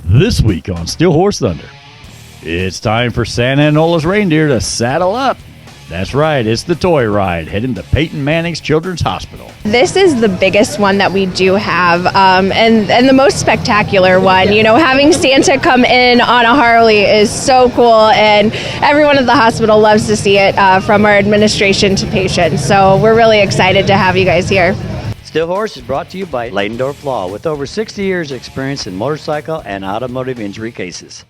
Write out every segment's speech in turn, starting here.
This week on Steel Horse Thunder, it's time for Santa and Nola's reindeer to saddle up. That's right, it's the toy ride heading to Peyton Mannings Children's Hospital. This is the biggest one that we do have, and the most spectacular one. You know, having Santa come in on a Harley is so cool, and everyone at the hospital loves to see it, from our administration to patients. So we're really excited to have you guys here. Steel Horse is brought to you by Leidendorf Law, with over 60 years experience in motorcycle and automotive injury cases.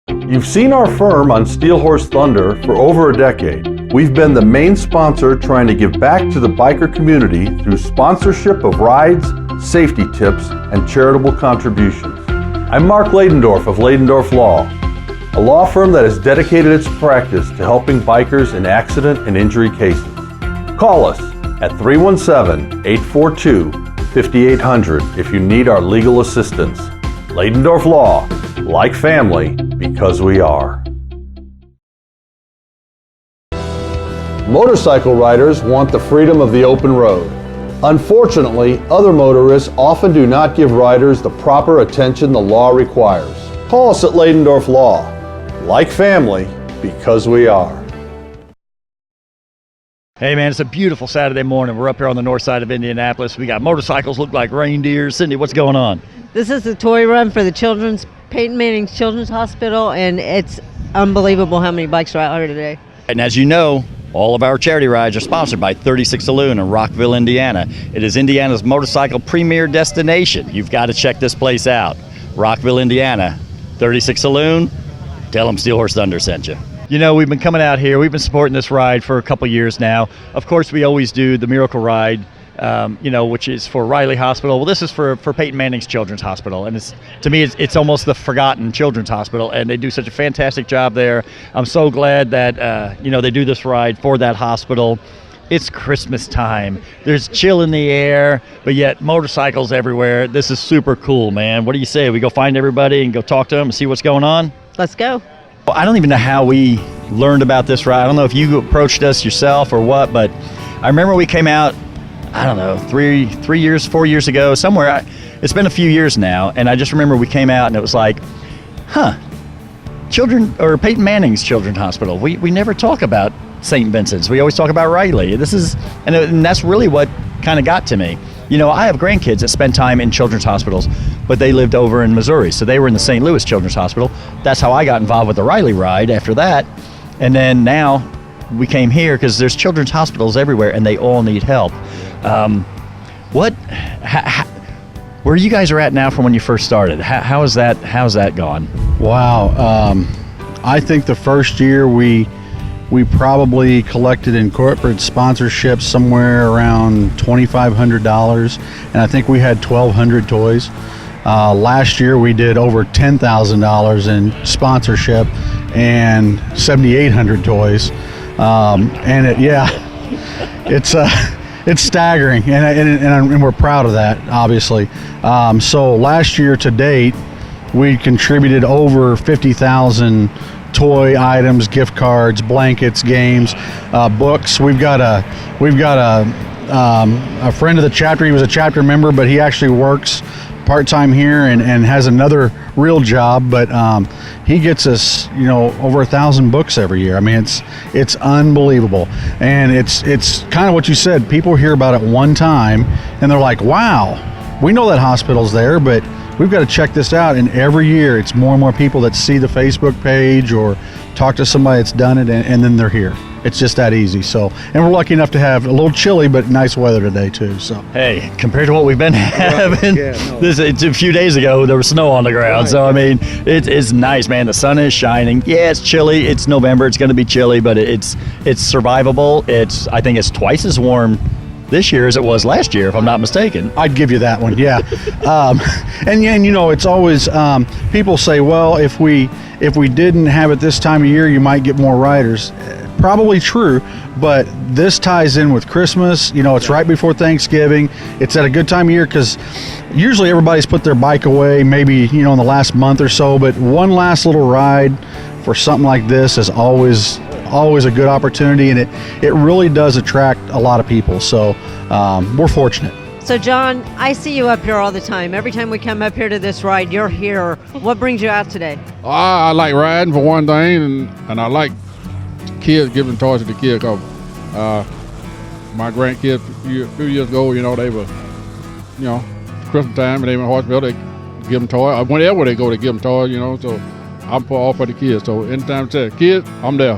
You've seen our firm on Steel Horse Thunder for over a decade. We've been the main sponsor trying to give back to the biker community through sponsorship of rides, safety tips, and charitable contributions. I'm Mark Leidendorf of Leidendorf Law, a law firm that has dedicated its practice to helping bikers in accident and injury cases. Call us at 317-842-5800 if you need our legal assistance. Leidendorf Law, like family, because we are. Motorcycle riders want the freedom of the open road. Unfortunately, other motorists often do not give riders the proper attention the law requires. Call us at Leidendorf Law, like family, because we are. Hey man, it's a beautiful Saturday morning. We're up here on the north side of Indianapolis. We got motorcycles look like reindeers. Cindy, what's going on? This is the toy run for the Peyton Mannings Children's Hospital, and it's unbelievable how many bikes are out here today. And as you know, all of our charity rides are sponsored by 36 Saloon in Rockville, Indiana. It is Indiana's motorcycle premier destination. You've got to check this place out. Rockville, Indiana, 36 Saloon. Tell them Steel Horse Thunder sent you. You know, we've been coming out here. We've been supporting this ride for a couple years now. Of course, we always do the Miracle Ride, which is for Riley Hospital. Well, this is for Peyton Mannings Children's Hospital, and to me, it's almost the forgotten children's hospital, and they do such a fantastic job there. I'm so glad that they do this ride for that hospital. It's Christmas time. There's chill in the air, but yet motorcycles everywhere. This is super cool, man. What do you say? We go find everybody and go talk to them and see what's going on? Let's go. I don't even know how we learned about this ride. I don't know if you approached us yourself or what, but I remember we came out, I don't know, 4 years ago, somewhere. It's been a few years now, and I just remember we came out and it was like, Peyton Mannings Children's Hospital. We never talk about St. Vincent's. We always talk about Riley. And that's really what kind of got to me. You know, I have grandkids that spend time in children's hospitals, but they lived over in Missouri, so they were in the St. Louis Children's Hospital. That's how I got involved with the Riley ride after that. And then now we came here because there's children's hospitals everywhere, and they all need help. Where you guys are at now from when you first started? How's that gone? Wow, I think the first year we probably collected in corporate sponsorships somewhere around $2,500, and I think we had 1,200 toys. Last year we did over $10,000 in sponsorship and 7,800 toys, it's staggering, and we're proud of that, obviously. So last year to date, we contributed over 50,000 toy items, gift cards, blankets, games, books. We've got a friend of the chapter. He was a chapter member, but he actually works part-time here and has another real job, but he gets us over 1,000 books every year. I mean, it's unbelievable, and it's kind of what you said. People hear about it one time and they're like, wow, we know that hospital's there, but we've got to check this out. And every year it's more and more people that see the Facebook page or talk to somebody that's done it, and then they're here. It's just that easy. So, and we're lucky enough to have a little chilly but nice weather today too. So, hey, compared to what we've been having, it's a few days ago there was snow on the ground. Right. So I mean, it's nice, man. The sun is shining. Yeah, it's chilly. It's November. It's going to be chilly, but it's survivable. I think it's twice as warm this year as it was last year, if I'm not mistaken. I'd give you that one, yeah. And it's always people say, well, if we didn't have it this time of year, you might get more riders. Probably true, but this ties in with Christmas. It's right before Thanksgiving. It's at a good time of year because usually everybody's put their bike away maybe in the last month or so, but one last little ride for something like this is always a good opportunity, and it really does attract a lot of people. So we're fortunate. So, John, I see you up here all the time. Every time we come up here to this ride, you're here. What brings you out today? I like riding for one thing, and I like kids, giving toys to the kids. Cause my grandkids a few years ago, they were, Christmas time, and they went to hospital. They give them toys. Whenever they go, they give them toys. So I'm all for the kids. So anytime I say kids, I'm there.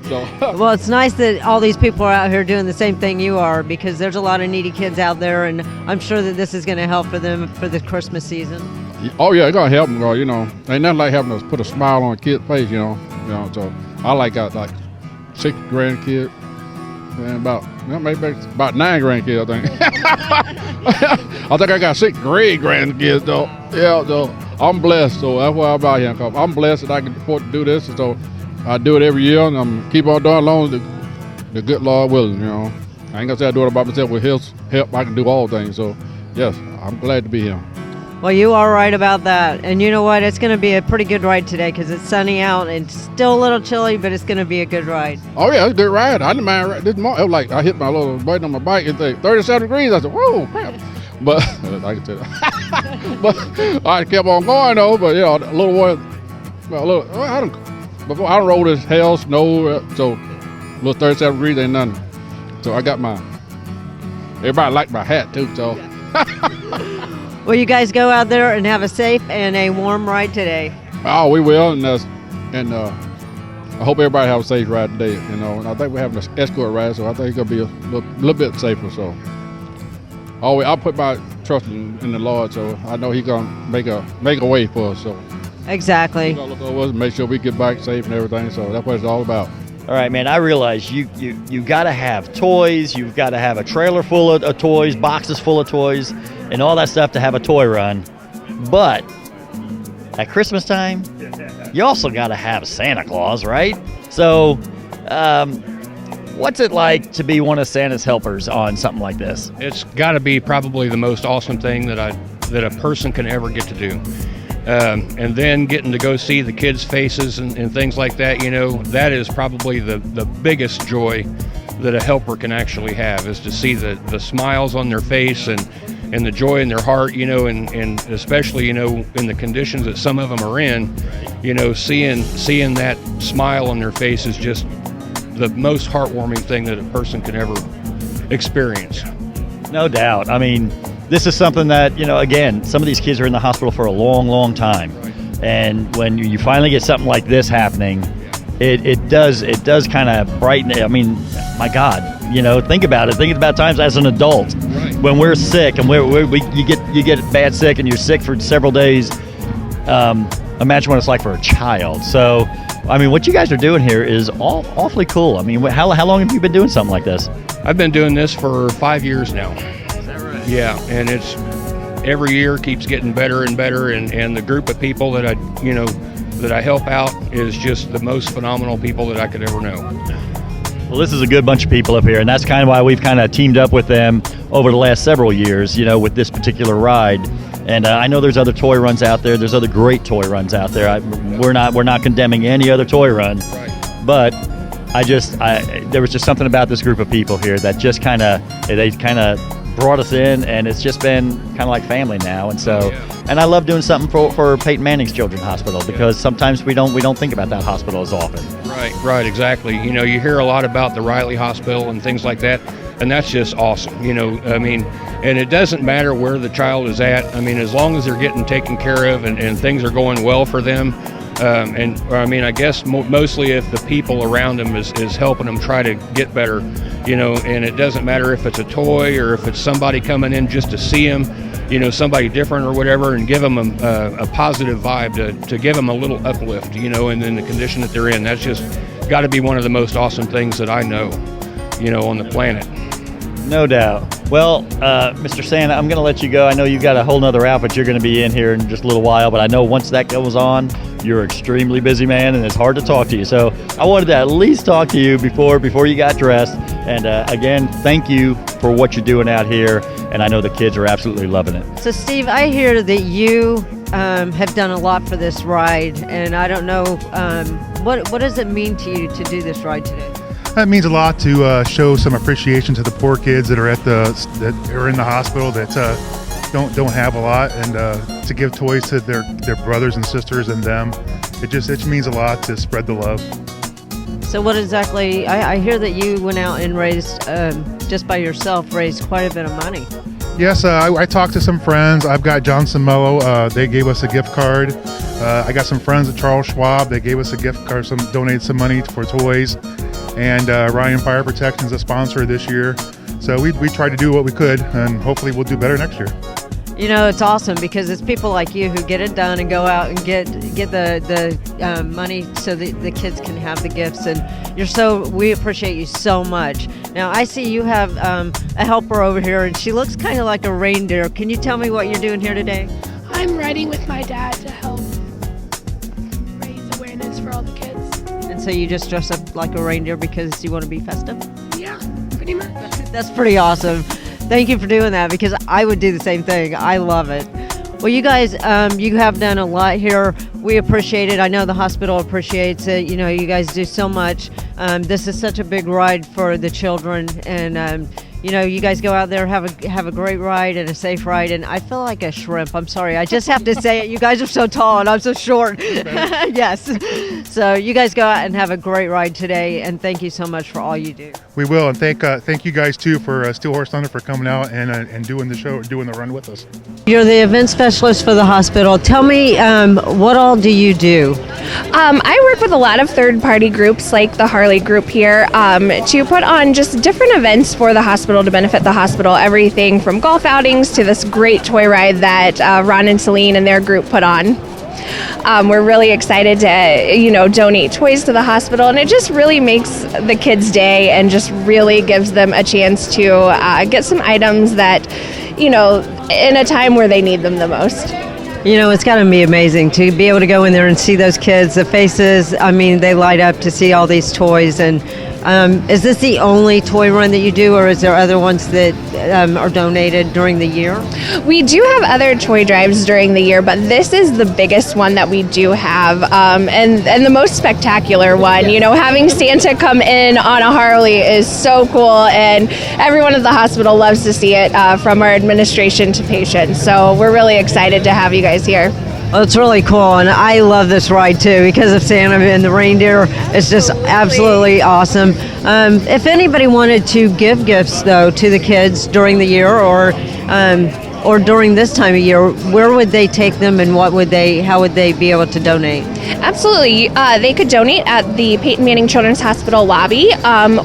So. Well, it's nice that all these people are out here doing the same thing you are, because there's a lot of needy kids out there, and I'm sure that this is going to help for them for the Christmas season. Oh yeah, it's gonna help them. Ain't nothing like having to put a smile on a kid's face. So I got like 6 grandkids and maybe about 9 grandkids. I think. I think I got 6 great grandkids though. Yeah, so I'm blessed. So that's why I'm out here. Cause I'm blessed that I can afford to do this. So I do it every year, and I'm keep on doing as long as the good Lord willing. I ain't gonna say I do it by myself. With His help, I can do all things. So yes, I'm glad to be here. Well, you are right about that. And you know what? It's going to be a pretty good ride today because it's sunny out and still a little chilly, but it's going to be a good ride. Oh, yeah, it's a good ride. I didn't mind riding this morning. It was like I hit my little button on my bike and say 37 degrees. I said, whoa, crap. But I can tell that. But I kept on going, though. But, a little more, I don't roll this hell, snow, so a little 37 degrees ain't nothing. So I got everybody liked my hat, too, so. Well, you guys go out there and have a safe and a warm ride today. Oh, we will, and I hope everybody have a safe ride today. And I think we're having an escort ride, so I think it's gonna be a little bit safer. So, I put my trust in the Lord, so I know He's gonna make a way for us. So, exactly. He's gonna look over us and make sure we get back safe and everything. So that's what it's all about. All right, man, I realize you got to have toys. You've got to have a trailer full of toys, boxes full of toys, and all that stuff to have a toy run. But at Christmas time, you also got to have Santa Claus, right? So what's it like to be one of Santa's helpers on something like this? It's got to be probably the most awesome thing that a person can ever get to do. And then getting to go see the kids' faces and things like that, that is probably the biggest joy that a helper can actually have, is to see the smiles on their face and the joy in their heart, and especially, in the conditions that some of them are in, seeing that smile on their face is just the most heartwarming thing that a person can ever experience. No doubt. I mean, this is something that, again, some of these kids are in the hospital for a long, long time. And when you finally get something like this happening, it does kind of brighten it. I mean, my God, think about it. Think about times as an adult when we're sick and you get bad sick and you're sick for several days. Imagine what it's like for a child. So, I mean, what you guys are doing here is awfully cool. I mean, how long have you been doing something like this? I've been doing this for 5 years now. Yeah, and it's every year keeps getting better and better, and the group of people that I help out is just the most phenomenal people that I could ever know. Well, this is a good bunch of people up here, and that's kind of why we've kind of teamed up with them over the last several years, with this particular ride. And I know there's other toy runs out there. There's other great toy runs out there. We're not condemning any other toy run, but there was just something about this group of people here that just they brought us in, and it's just been kind of like family now. And so, and I love doing something for Peyton Mannings Children's Hospital, because sometimes we don't think about that hospital as often. Right, exactly. You hear a lot about the Riley Hospital and things like that, and that's just awesome. And it doesn't matter where the child is at. I mean, as long as they're getting taken care of and things are going well for them. I guess mostly if the people around them is helping them try to get better, and it doesn't matter if it's a toy or if it's somebody coming in just to see them, somebody different or whatever, and give them a positive vibe to give them a little uplift, and in the condition that they're in. That's just got to be one of the most awesome things that I know, on the planet. No doubt. Well, Mr. Santa, I'm going to let you go. I know you've got a whole nother outfit you're going to be in here in just a little while, but I know once that goes on, you're an extremely busy man, and it's hard to talk to you. So I wanted to at least talk to you before you got dressed. And again, thank you for what you're doing out here, and I know the kids are absolutely loving it. So, Steve, I hear that you have done a lot for this ride, and I don't know, what does it mean to you to do this ride today? That means a lot to show some appreciation to the poor kids that are that are in the hospital that don't have a lot, and to give toys to their brothers and sisters and them. It means a lot to spread the love. So what exactly, I hear that you went out and raised, just by yourself, raised quite a bit of money. Yes, I talked to some friends. I've got Johnson Mello. They gave us a gift card. I got some friends at Charles Schwab. They gave us a gift card, donated some money for toys. And Ryan Fire Protection is a sponsor this year. So we tried to do what we could, and hopefully we'll do better next year. You know, it's awesome because it's people like you who get it done and go out and get the money so that the kids can have the gifts. And we appreciate you so much. Now, I see you have a helper over here, and she looks kind of like a reindeer. Can you tell me what you're doing here today? I'm riding with my dad to help raise awareness for all the kids. And so you just dress up like a reindeer because you want to be festive? Yeah, pretty much. That's pretty awesome. Thank you for doing that because I would do the same thing. I love it. Well, you guys, you have done a lot here. We appreciate it. I know the hospital appreciates it. You know, you guys do so much. This is such a big ride for the children, and you know, you guys go out there, have a great ride and a safe ride. And I feel like a shrimp. I'm sorry. I just have to say it. You guys are so tall and I'm so short. Yes. So you guys go out and have a great ride today. And thank you so much for all you do. We will, and thank you guys too for Steel Horse Thunder for coming out and doing the show, doing the run with us. You're the event specialist for the hospital. Tell me, what all do you do? I work with a lot of third-party groups like the Harley group here to put on just different events for the hospital to benefit the hospital. Everything from golf outings to this great toy ride that Ron and Celine and their group put on. We're really excited to, donate toys to the hospital, and it just really makes the kids' day and just really gives them a chance to get some items that, in a time where they need them the most. You know, it's got to be amazing to be able to go in there and see those kids, the faces. I mean, they light up to see all these toys. And is this the only toy run that you do, or is there other ones that are donated during the year? We do have other toy drives during the year, but this is the biggest one that we do have, and the most spectacular one. You know, having Santa come in on a Harley is so cool, and everyone at the hospital loves to see it, from our administration to patients. So we're really excited to have you guys here. Well, it's really cool, and I love this ride too because of Santa and the reindeer. It's just absolutely awesome. If anybody wanted to give gifts though to the kids during the year or during this time of year, where would they take them, and how would they be able to donate? Absolutely. They could donate at the Peyton Manning Children's Hospital lobby,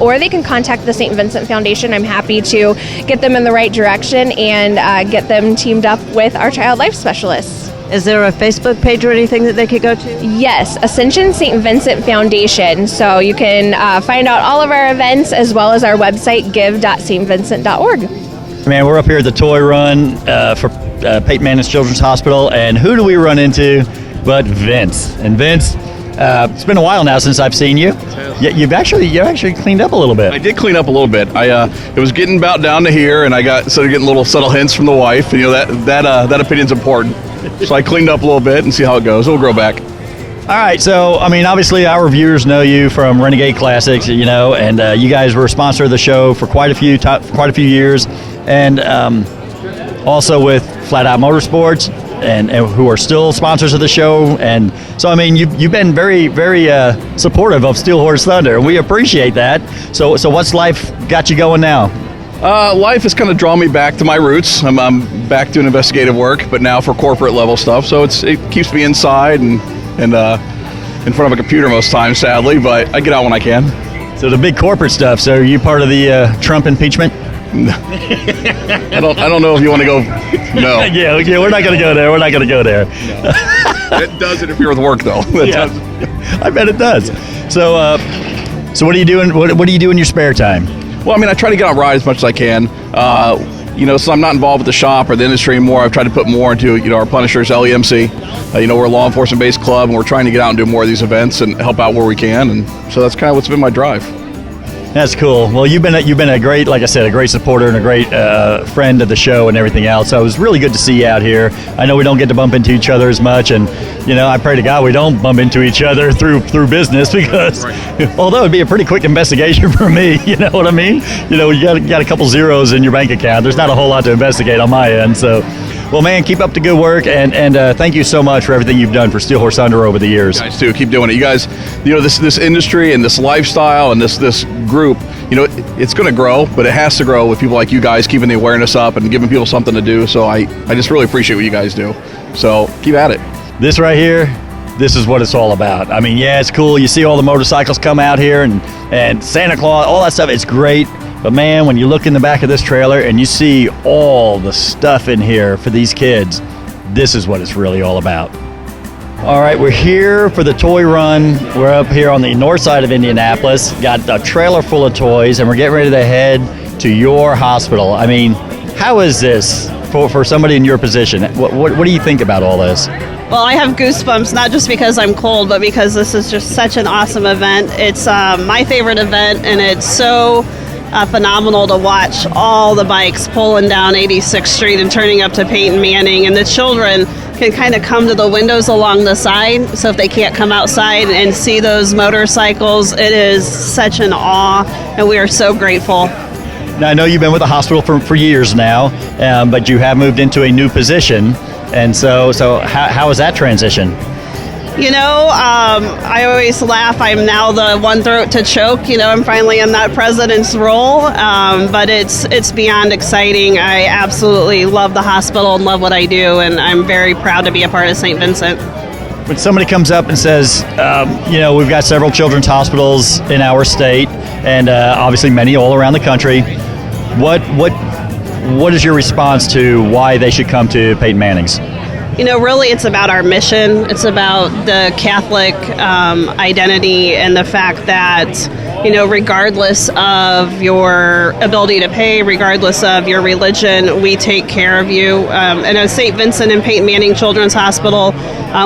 or they can contact the St. Vincent Foundation. I'm happy to get them in the right direction and get them teamed up with our child life specialists. Is there a Facebook page or anything that they could go to? Yes, Ascension St. Vincent Foundation. So you can find out all of our events as well as our website, give.stvincent.org. Man, we're up here at the toy run for Peyton Manning's Children's Hospital, and who do we run into but Vince? And Vince, it's been a while now since I've seen you. Yeah, you've actually cleaned up a little bit. I did clean up a little bit. It was getting about down to here, and I started getting little subtle hints from the wife. And, that opinion's important. So I cleaned up a little bit and see how it goes. It'll grow back. All right, so I mean, obviously our viewers know you from Renegade Classics, and you guys were a sponsor of the show for quite a few years, and also with Flat Out Motorsports, and who are still sponsors of the show. And so, I mean, you've been very, very supportive of Steel Horse Thunder, and we appreciate that. So what's life got you going now? Life has kind of drawn me back to my roots. I'm back doing investigative work, but now for corporate level stuff. So it keeps me inside and in front of a computer most times, sadly, but I get out when I can. So the big corporate stuff. So are you part of the Trump impeachment? I don't know if you want to go. No. yeah, we're not going to go there. We're not going to go there. No. It does interfere with work, though. Yeah. I bet it does. So what are you doing? What do you do in your spare time? Well, I mean, I try to get on rides as much as I can. So I'm not involved with the shop or the industry anymore. I've tried to put more into, our Punishers, LEMC. We're a law enforcement-based club, and we're trying to get out and do more of these events and help out where we can. And so that's kind of what's been my drive. That's cool. Well, you've been a great, like I said, a great supporter and a great friend of the show and everything else. So it was really good to see you out here. I know we don't get to bump into each other as much, and I pray to God we don't bump into each other through business, because although it'd be a pretty quick investigation for me, you know what I mean? You got a couple zeros in your bank account. There's not a whole lot to investigate on my end. So, well, man, keep up the good work, and thank you so much for everything you've done for Steel Horse Thunder over the years. You guys too, keep doing it. You guys, this industry and this lifestyle and this group, it's going to grow, but it has to grow with people like you guys keeping the awareness up and giving people something to do. So I just really appreciate what you guys do. So keep at it. This right here, this is what it's all about. I mean, yeah, it's cool. You see all the motorcycles come out here and Santa Claus, all that stuff. It's great. But man, when you look in the back of this trailer and you see all the stuff in here for these kids, this is what it's really all about. All right, we're here for the toy run. We're up here on the north side of Indianapolis. Got a trailer full of toys, and we're getting ready to head to your hospital. I mean, how is this for somebody in your position? What do you think about all this? Well, I have goosebumps, not just because I'm cold, but because this is just such an awesome event. It's my favorite event, and it's so phenomenal to watch all the bikes pulling down 86th Street and turning up to Peyton Manning, and the children can kind of come to the windows along the side, so if they can't come outside and see those motorcycles, it is such an awe, and we are so grateful. Now, I know you've been with the hospital for years now, but you have moved into a new position, and so how is that transition? I always laugh. I'm now the one throat to choke. I'm finally in that president's role, but it's beyond exciting. I absolutely love the hospital and love what I do, and I'm very proud to be a part of St. Vincent. When somebody comes up and says, we've got several children's hospitals in our state, and obviously many all around the country, what is your response to why they should come to Peyton Mannings? Really it's about our mission. It's about the Catholic identity and the fact that, regardless of your ability to pay, regardless of your religion, we take care of you. And at St. Vincent and Peyton Manning Children's Hospital,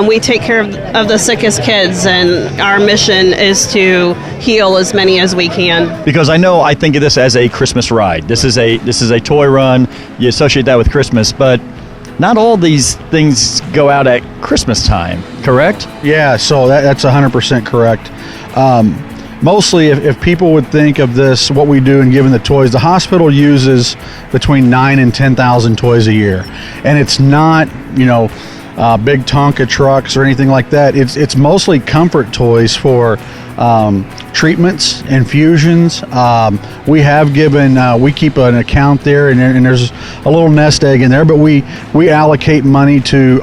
we take care of the sickest kids, and our mission is to heal as many as we can. Because I think of this as a Christmas ride. This is a toy run. You associate that with Christmas, but not all these things go out at Christmas time, correct? Yeah, so that's 100% correct. Mostly, if people would think of this, what we do in giving the toys, the hospital uses between 9,000 and 10,000 toys a year. And it's not, big Tonka trucks or anything like that. It's mostly comfort toys for treatments, infusions. We have given, we keep an account there, and there's a little nest egg in there, but we allocate money to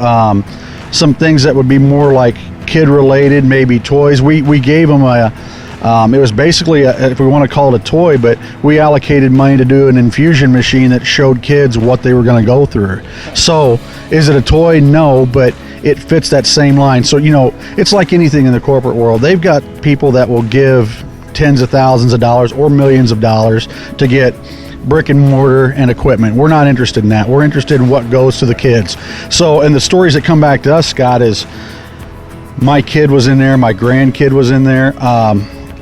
some things that would be more like kid related, maybe toys. We gave them it was basically, if we want to call it a toy, but we allocated money to do an infusion machine that showed kids what they were going to go through. So is it a toy? No, but it fits that same line. So, it's like anything in the corporate world. They've got people that will give tens of thousands of dollars or millions of dollars to get brick and mortar and equipment. We're not interested in that. We're interested in what goes to the kids. So, and the stories that come back to us, Scott, is my kid was in there, my grandkid was in there,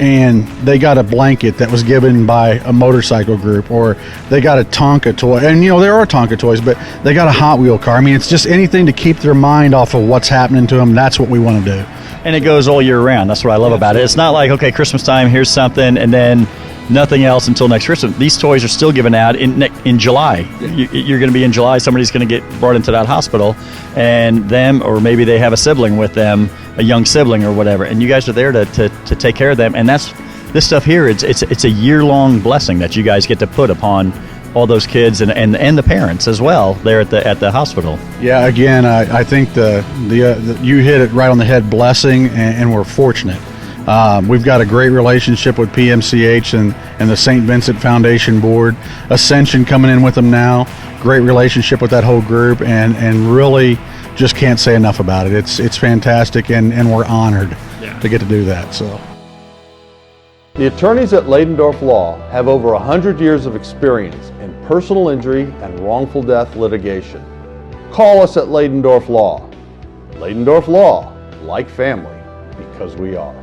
and they got a blanket that was given by a motorcycle group, or they got a Tonka toy, and there are Tonka toys, but they got a Hot Wheel car. I mean, it's just anything to keep their mind off of what's happening to them. That's what we want to do. And it goes all year round. That's what I love about it. It's not like, okay, Christmas time, here's something, and then nothing else until next Christmas. These toys are still given out in July. You're going to be in July. Somebody's going to get brought into that hospital, and them, or maybe they have a sibling with them, a young sibling or whatever, and you guys are there to take care of them. And that's this stuff here. It's a year-long blessing that you guys get to put upon all those kids and the parents as well there at the hospital. Yeah, again, I think the you hit it right on the head. Blessing, and we're fortunate. We've got a great relationship with PMCH and the St. Vincent Foundation Board. Ascension coming in with them now. Great relationship with that whole group, and really just can't say enough about it. It's fantastic, and we're honored to get to do that. So, the attorneys at Leidendorf Law have over 100 years of experience in personal injury and wrongful death litigation. Call us at Leidendorf Law. Leidendorf Law, like family, because we are.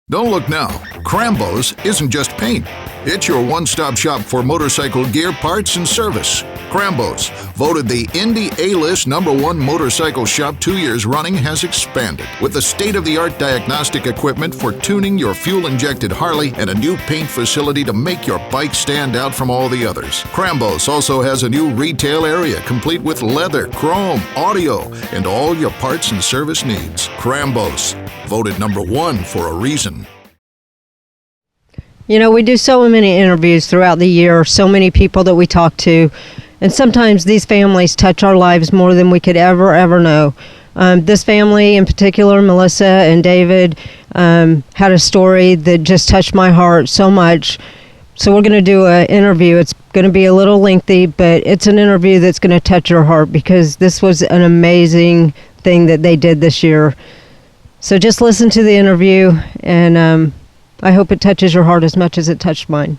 Don't look now. Crambo's isn't just paint. It's your one-stop shop for motorcycle gear, parts, and service. Crambo's, voted the Indy A-List #1 motorcycle shop 2 years running, has expanded with the state-of-the-art diagnostic equipment for tuning your fuel-injected Harley and a new paint facility to make your bike stand out from all the others. Crambo's also has a new retail area complete with leather, chrome, audio, and all your parts and service needs. Crambo's, voted #1 for a reason. You know, we do so many interviews throughout the year, so many people that we talk to, and sometimes these families touch our lives more than we could ever know. This family in particular, Melissa and David, had a story that just touched my heart so much. So we're going to do an interview. It's going to be a little lengthy, but it's an interview that's going to touch your heart because this was an amazing thing that they did this year. So just listen to the interview, and I hope it touches your heart as much as it touched mine.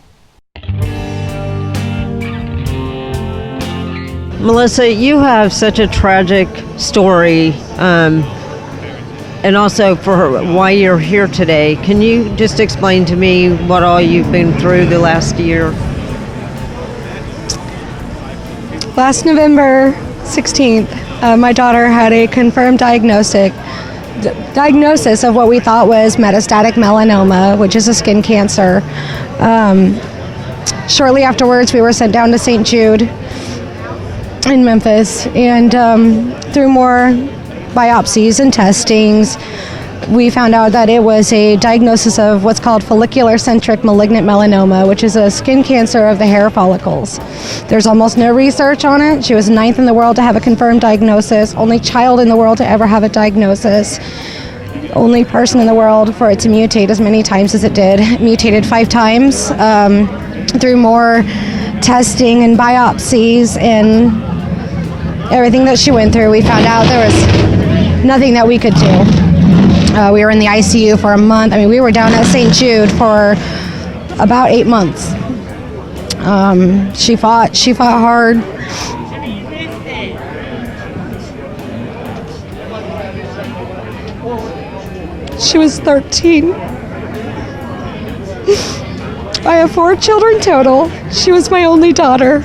Melissa, you have such a tragic story, and also for why you're here today. Can you just explain to me what all you've been through the last year? Last November 16th, my daughter had a confirmed diagnosis of what we thought was metastatic melanoma, which is a skin cancer. Shortly afterwards, we were sent down to St. Jude in Memphis, and through more biopsies and testings, we found out that it was a diagnosis of what's called follicular-centric malignant melanoma, which is a skin cancer of the hair follicles. There's almost no research on it. She was 9th in the world to have a confirmed diagnosis, only child in the world to ever have a diagnosis, only person in the world for it to mutate as many times as it did. It mutated 5 times. Through more testing and biopsies and everything that she went through, we found out there was nothing that we could do. We were in the ICU for a month. I mean, we were down at St. Jude for about 8 months. She fought hard. She was 13. I have 4 children total. She was my only daughter.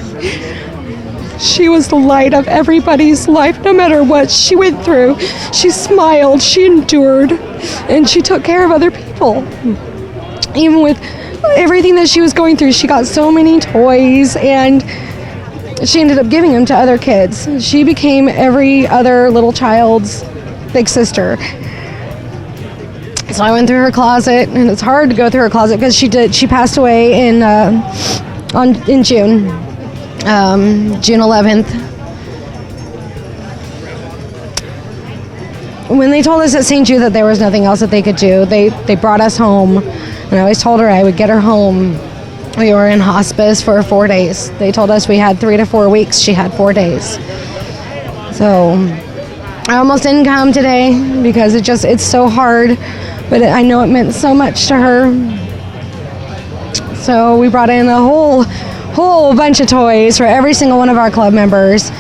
She was the light of everybody's life, no matter what she went through. She smiled, she endured, and she took care of other people. Even with everything that she was going through, she got so many toys, and she ended up giving them to other kids. She became every other little child's big sister. So I went through her closet, and it's hard to go through her closet because she passed away in June. June 11th. When they told us at St. Jude that there was nothing else that they could do, they brought us home, and I always told her I would get her home. We were in hospice for 4 days. They told us we had 3 to 4 weeks. She had 4 days. So I almost didn't come today because it's so hard, but I know it meant so much to her. So we brought in a whole bunch of toys for every single one of our club members.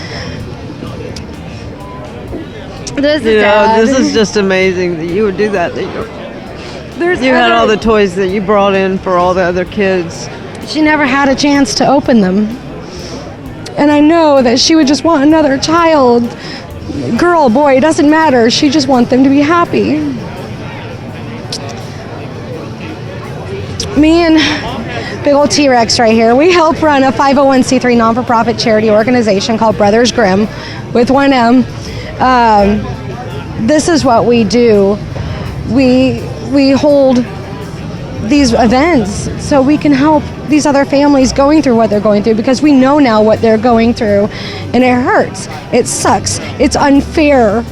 This is just amazing that you would do that. You had all the toys that you brought in for all the other kids. She never had a chance to open them. And I know that she would just want another child. Girl, boy, it doesn't matter. She just wants them to be happy. Me and big old T-Rex right here, we help run a 501c3 non-for-profit charity organization called Brothers Grimm with 1M. This is what we do. We hold these events so we can help these other families going through what they're going through, because we know now what they're going through, and it hurts. It sucks. It's unfair.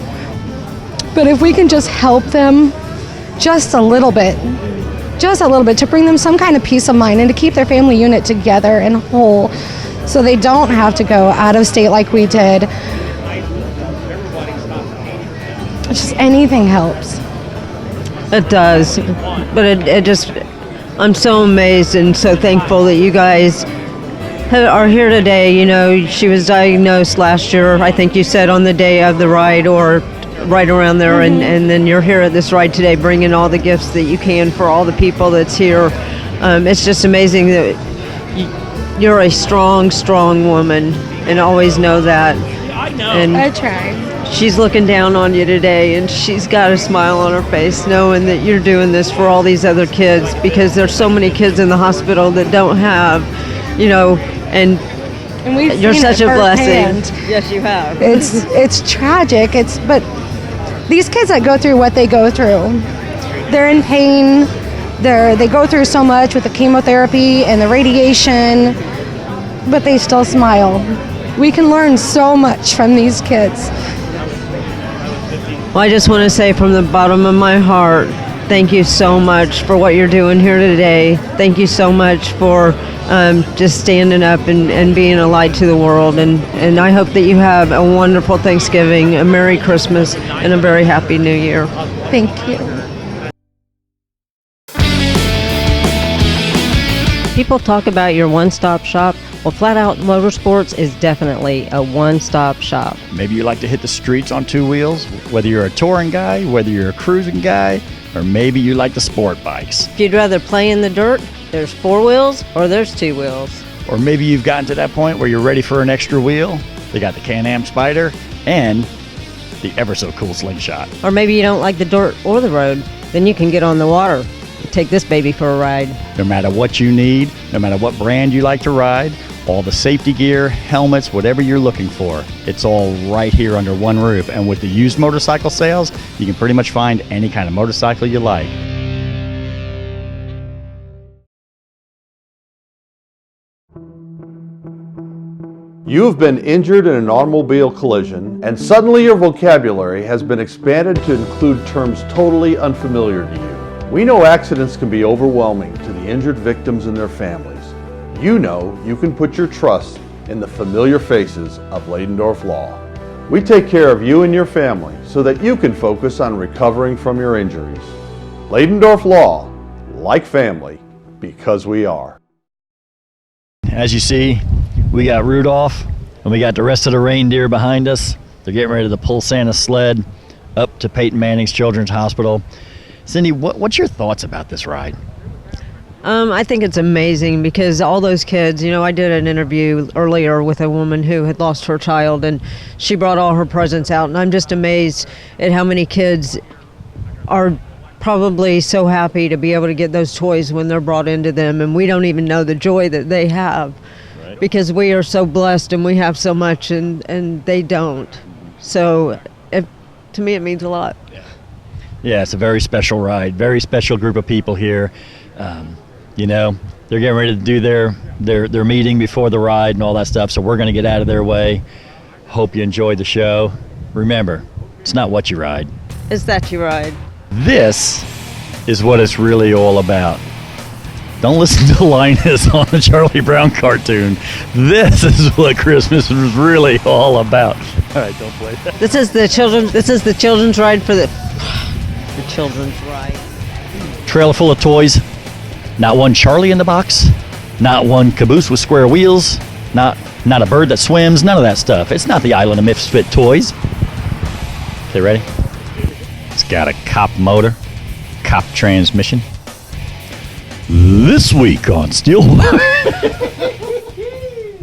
But if we can just help them just a little bit to bring them some kind of peace of mind and to keep their family unit together and whole so they don't have to go out of state like we did. Just anything helps. It does. But it just, I'm so amazed and so thankful that you guys are here today. You know, she was diagnosed last year, I think you said on the day of the ride, or right around there, and then you're here at this ride today, bringing all the gifts that you can for all the people that's here. It's just amazing that you're a strong, strong woman, and always know that. And I try. she's looking down on you today, and she's got a smile on her face knowing that you're doing this for all these other kids, because there's so many kids in the hospital that don't have, and you're such a blessing. Yes, you have. It's tragic. But these kids that go through what they go through, they're in pain. They go through so much with the chemotherapy and the radiation, but they still smile. We can learn so much from these kids. Well, I just want to say from the bottom of my heart, thank you so much for what you're doing here today. Thank you so much for just standing up and being a light to the world. And I hope that you have a wonderful Thanksgiving, a Merry Christmas, and a very Happy New Year. Thank you. People talk about your one-stop shop. Well, Flat Out Motorsports is definitely a one-stop shop. Maybe you like to hit the streets on two wheels, whether you're a touring guy, whether you're a cruising guy, or maybe you like the sport bikes. If you'd rather play in the dirt, there's 4 wheels or there's 2 wheels. Or maybe you've gotten to that point where you're ready for an extra wheel. They got the Can-Am Spyder and the ever so cool Slingshot. Or maybe you don't like the dirt or the road, then you can get on the water. Take this baby for a ride. No matter what you need, no matter what brand you like to ride, all the safety gear, helmets, whatever you're looking for, it's all right here under one roof. And with the used motorcycle sales, you can pretty much find any kind of motorcycle you like. You have been injured in an automobile collision, and suddenly your vocabulary has been expanded to include terms totally unfamiliar to you. We know accidents can be overwhelming to the injured victims and their families. You know you can put your trust in the familiar faces of Leidendorf Law. We take care of you and your family so that you can focus on recovering from your injuries. Leidendorf Law, like family, because we are. As you see, we got Rudolph and we got the rest of the reindeer behind us. They're getting ready to pull Santa's sled up to Peyton Mannings Children's Hospital. Cindy, what's your thoughts about this ride? I think it's amazing because all those kids, I did an interview earlier with a woman who had lost her child, and she brought all her presents out, and I'm just amazed at how many kids are probably so happy to be able to get those toys when they're brought into them, and we don't even know the joy that they have. Right. Because we are so blessed and we have so much, and they don't. So to me it means a lot. Yeah, it's a very special ride, very special group of people here. They're getting ready to do their meeting before the ride and all that stuff, so we're going to get out of their way. Hope you enjoyed the show. Remember, it's not what you ride. It's that you ride. This is what it's really all about. Don't listen to Linus on the Charlie Brown cartoon. This is what Christmas was really all about. All right, don't play that. This is the children's ride for the children's ride. Trailer full of toys. Not one Charlie in the box. Not one caboose with square wheels. Not a bird that swims. None of that stuff. It's not the Island of Misfit Toys. Okay, ready? It's got a cop motor, cop transmission. This week on Steel.